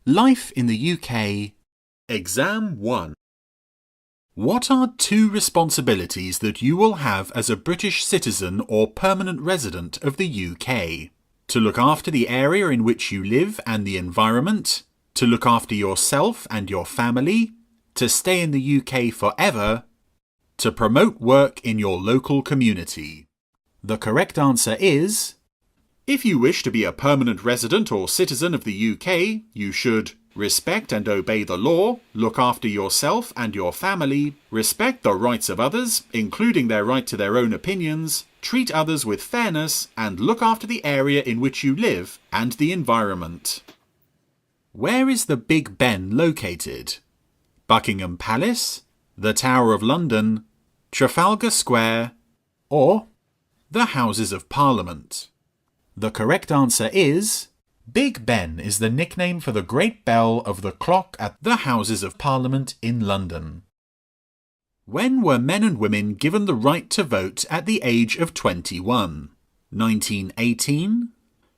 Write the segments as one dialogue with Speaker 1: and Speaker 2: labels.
Speaker 1: Life in the UK. Exam 1. What are 2 responsibilities that you will have as a British citizen or permanent resident of the UK? To look after the area in which you live and the environment, to look after yourself and your family, to stay in the UK forever, to promote work in your local community. The correct answer is: if you wish to be a permanent resident or citizen of the UK, you should respect and obey the law, look after yourself and your family, respect the rights of others, including their right to their own opinions, treat others with fairness, and look after the area in which you live and the environment. Where is the Big Ben located? Buckingham Palace, the Tower of London, Trafalgar Square, or the Houses of Parliament? The correct answer is: Big Ben is the nickname for the great bell of the clock at the Houses of Parliament in London. When were men and women given the right to vote at the age of 21? 1918,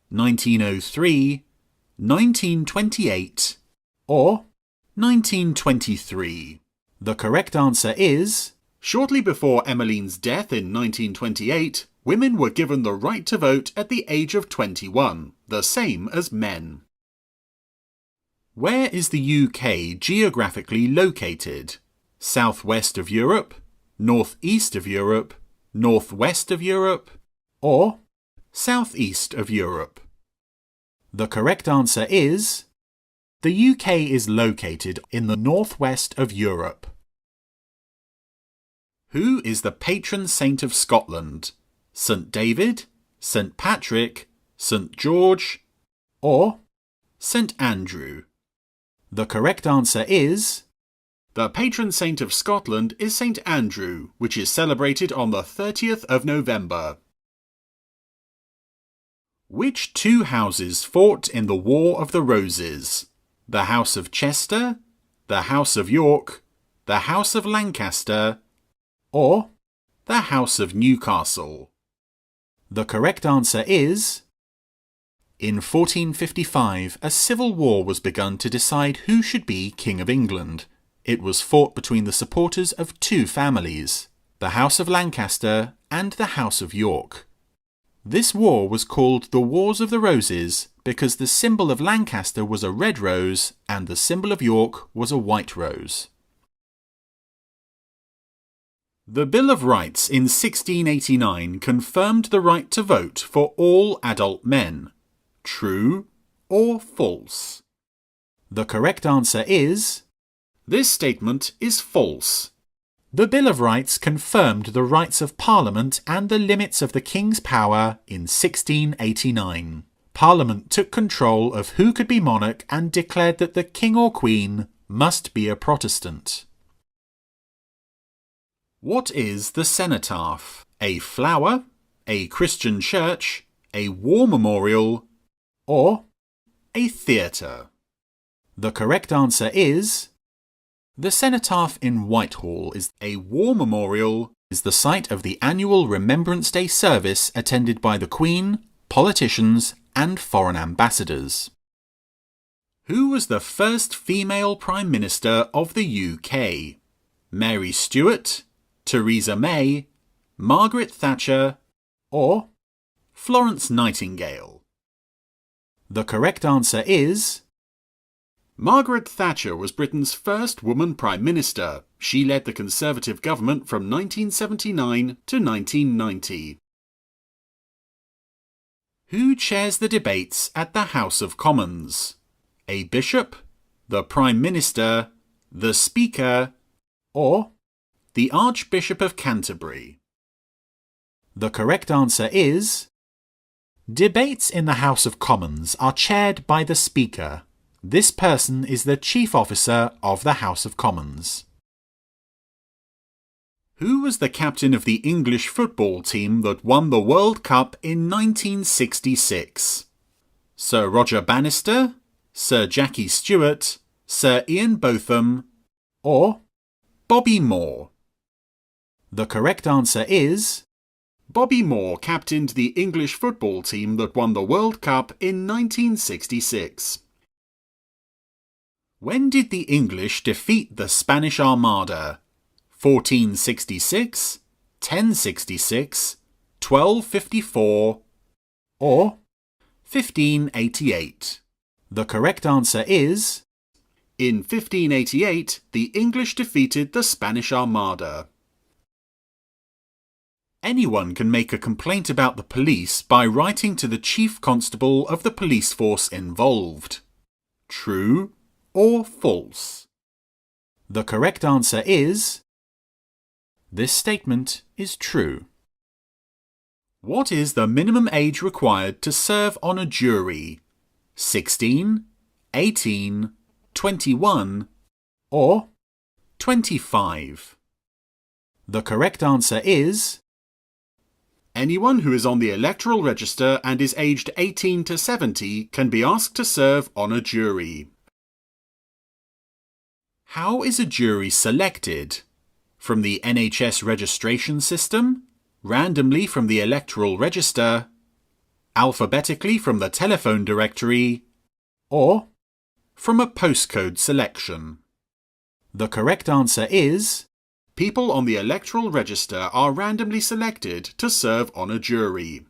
Speaker 1: 1903, 1928, or 1923? The correct answer is: shortly before Emmeline's death in 1928, women were given the right to vote at the age of 21, the same as men. Where is the UK geographically located? Southwest of Europe, northeast of Europe, northwest of Europe, or southeast of Europe? The correct answer is: the UK is located in the northwest of Europe. Who is the patron saint of Scotland? St. David, St. Patrick, St. George, or St. Andrew? The correct answer is: the patron saint of Scotland is St. Andrew, which is celebrated on the 30th of November. Which 2 houses fought in the War of the Roses? The House of Chester, the House of York, the House of Lancaster, or the House of Newcastle? The correct answer is: in 1455, a civil war was begun to decide who should be King of England. It was fought between the supporters of 2 families, the House of Lancaster and the House of York. This war was called the Wars of the Roses because the symbol of Lancaster was a red rose and the symbol of York was a white rose. The Bill of Rights in 1689 confirmed the right to vote for all adult men. True or false? The correct answer is: this statement is false. The Bill of Rights confirmed the rights of Parliament and the limits of the King's power in 1689. Parliament took control of who could be monarch and declared that the King or Queen must be a Protestant. What is the cenotaph? A flower, a Christian church, a war memorial, or a theatre? The correct answer is: the cenotaph in Whitehall is a war memorial, is the site of the annual Remembrance Day service attended by the Queen, politicians, and foreign ambassadors. Who was the first female Prime Minister of the UK? Mary Stuart, Theresa May, Margaret Thatcher, or Florence Nightingale? The correct answer is: Margaret Thatcher was Britain's first woman Prime Minister. She led the Conservative government from 1979 to 1990. Who chairs the debates at the House of Commons? A bishop, the Prime Minister, the Speaker, or the Archbishop of Canterbury? The correct answer is: debates in the House of Commons are chaired by the Speaker. This person is the Chief Officer of the House of Commons. Who was the captain of the English football team that won the World Cup in 1966? Sir Roger Bannister, Sir Jackie Stewart, Sir Ian Botham, or Bobby Moore? The correct answer is: Bobby Moore captained the English football team that won the World Cup in 1966. When did the English defeat the Spanish Armada? 1466, 1066, 1254, or 1588? The correct answer is... In 1588, the English defeated the Spanish Armada. Anyone can make a complaint about the police by writing to the chief constable of the police force involved. True or false? The correct answer is... This statement is true. What is the minimum age required to serve on a jury? 16, 18, 21, or 25? The correct answer is... Anyone who is on the electoral register and is aged 18 to 70 can be asked to serve on a jury. How is a jury selected? From the NHS registration system, randomly from the electoral register, alphabetically from the telephone directory, or from a postcode selection? The correct answer is... People on the electoral register are randomly selected to serve on a jury.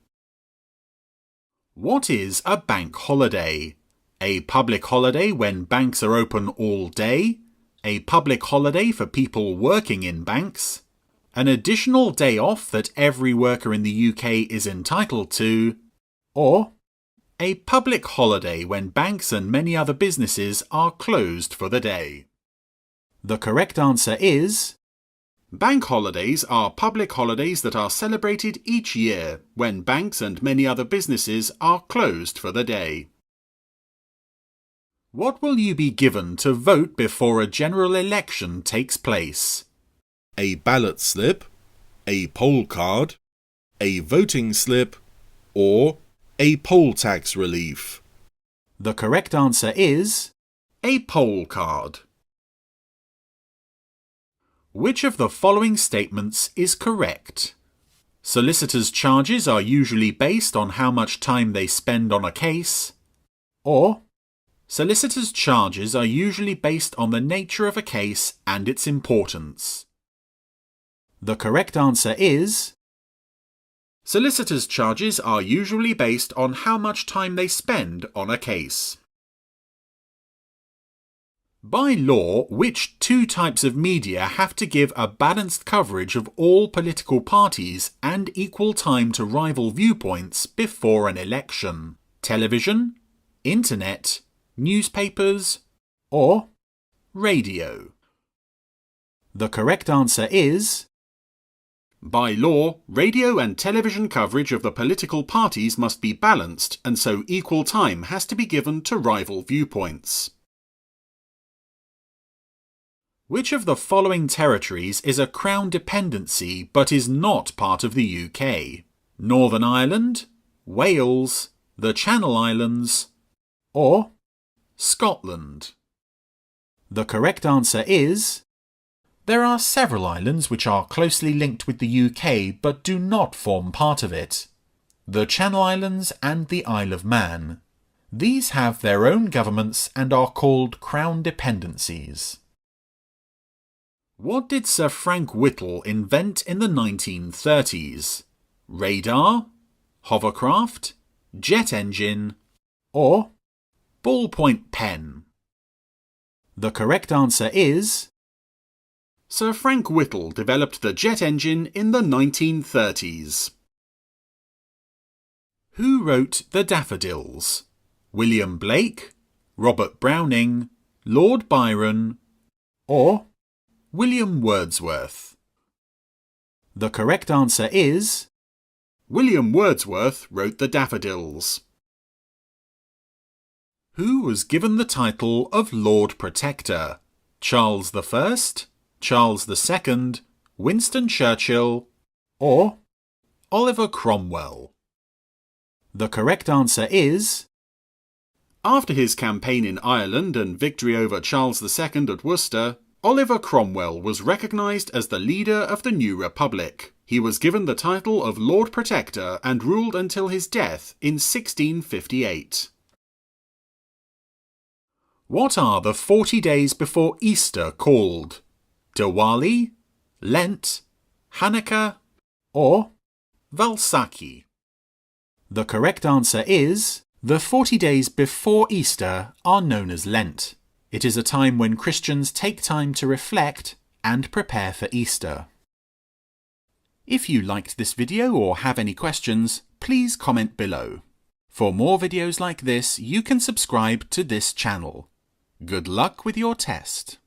Speaker 1: What is a bank holiday? A public holiday when banks are open all day, a public holiday for people working in banks, an additional day off that every worker in the UK is entitled to, or a public holiday when banks and many other businesses are closed for the day? The correct answer is... Bank holidays are public holidays that are celebrated each year when banks and many other businesses are closed for the day. What will you be given to vote before a general election takes place?
Speaker 2: A ballot slip, a poll card, a voting slip, or a poll tax relief?
Speaker 1: The correct answer is... a poll card. Which of the following statements is correct? Solicitors' charges are usually based on how much time they spend on a case, or solicitors' charges are usually based on the nature of a case and its importance. The correct answer is... Solicitors' charges are usually based on how much time they spend on a case. By law, which two types of media have to give a balanced coverage of all political parties and equal time to rival viewpoints before an election? Television, internet, newspapers, or radio? The correct answer is... By law, radio and television coverage of the political parties must be balanced, and so equal time has to be given to rival viewpoints. Which of the following territories is a Crown dependency but is not part of the UK? Northern Ireland, Wales, the Channel Islands, or Scotland? The correct answer is... There are several islands which are closely linked with the UK but do not form part of it. The Channel Islands and the Isle of Man. These have their own governments and are called Crown dependencies. What did Sir Frank Whittle invent in the 1930s? Radar, hovercraft, jet engine, or ballpoint pen? The correct answer is... Sir Frank Whittle developed the jet engine in the 1930s. Who wrote The Daffodils? William Blake, Robert Browning, Lord Byron, or William Wordsworth? The correct answer is... William Wordsworth wrote The Daffodils. Who was given the title of Lord Protector? Charles I, Charles II, Winston Churchill, or Oliver Cromwell? The correct answer is... After his campaign in Ireland and victory over Charles II at Worcester, Oliver Cromwell was recognised as the leader of the new republic. He was given the title of Lord Protector and ruled until his death in 1658. What are the 40 days before Easter called? Diwali, Lent, Hanukkah, or Valsaki? The correct answer is the 40 days before Easter are known as Lent. It is a time when Christians take time to reflect and prepare for Easter. If you liked this video or have any questions, please comment below. For more videos like this, you can subscribe to this channel. Good luck with your test.